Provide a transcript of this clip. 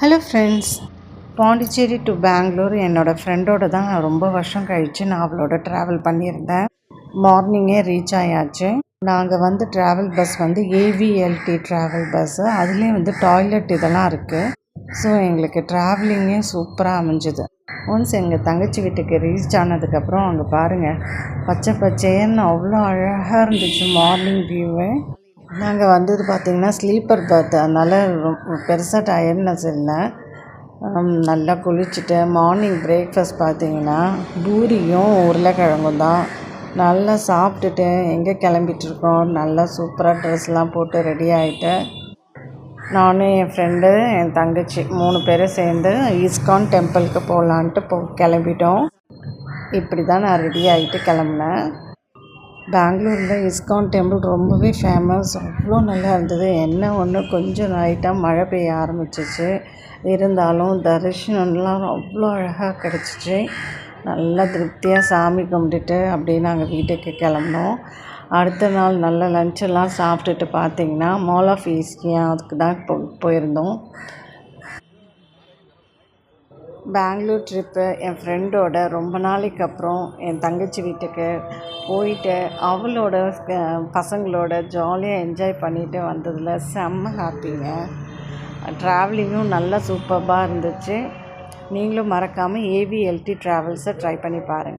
Hello friends, Pondicherry to Bangalore என்னோடய ஃப்ரெண்டோடு தான் ரொம்ப வருஷம் கழித்து நான் அவளோட ட்ராவல் பண்ணியிருந்தேன். மார்னிங்கே ரீச் ஆயாச்சு. நாங்கள் ட்ராவல் பஸ் ஏவிஎல்டி ட்ராவல் பஸ்ஸு. அதுலேயும் டாய்லெட் இதெல்லாம் இருக்குது. ஸோ எங்களுக்கு ட்ராவலிங்கே சூப்பராக அமைஞ்சுது. ஒன்ஸ் எங்கள் தங்கச்சி வீட்டுக்கு ரீச் ஆனதுக்கப்புறம் அங்கே பாருங்கள், பச்சை பச்சைன்னு அவ்வளோ அழகாக இருந்துச்சு மார்னிங் வியூவே. நாங்கள் பார்த்திங்கன்னா ஸ்லீப்பர் பர்த், அதனால் பெருசாக டயர்ட்னஸ் இல்லை. நல்லா குளிச்சுட்டு மார்னிங் பிரேக்ஃபாஸ்ட் பார்த்திங்கன்னா பூரியும் உருளைக்கிழங்கும் தான். நல்லா சாப்பிட்டுட்டு எங்கே கிளம்பிட்டுருக்கோம், நல்லா சூப்பராக ட்ரெஸ்லாம் போட்டு ரெடி ஆகிட்டு நானும் என் ஃப்ரெண்டு என் தங்கச்சி 3 பேரும் சேர்ந்து இஸ்கான் டெம்பிளுக்கு போகலான்ட்டு கிளம்பிட்டோம். இப்படி தான் நான் ரெடி ஆகிட்டு கிளம்புனேன். பெங்களூரில் இஸ்கான் டெம்பிள் ரொம்பவே ஃபேமஸ். அவ்வளோ நல்லா இருந்தது. என்ன ஒன்று கொஞ்சம் லைட்டாக மழை பெய்ய ஆரம்பிச்சிச்சு. இருந்தாலும் தரிசனம்லாம் அவ்வளோ அழகாக கிடச்சிச்சு. நல்லா திருப்தியாக சாமி கும்பிட்டுட்டு அப்படியே நாங்கள் வீட்டுக்கு கிளம்புனோம். அடுத்த நாள் நல்ல லஞ்செல்லாம் சாப்பிட்டுட்டு பார்த்திங்கன்னா மால் ஆஃப் ஈஸ்கியா அதுக்கு தான் போயிருந்தோம். பெங்களூர் ட்ரிப்பு என் ஃப்ரெண்டோட ரொம்ப நாளைக்கு அப்புறம் என் தங்கச்சி வீட்டுக்கு போயிட்டு அவளோட பசங்களோட ஜாலியாக என்ஜாய் பண்ணிவிட்டு வந்ததில் செம்ம ஹாப்பிங்க. ட்ராவலிங்கும் நல்லா சூப்பராக இருந்துச்சு. நீங்களும் மறக்காமல் ஏவிஎல்டி ட்ராவல்ஸை ட்ரை பண்ணி பாருங்கள்.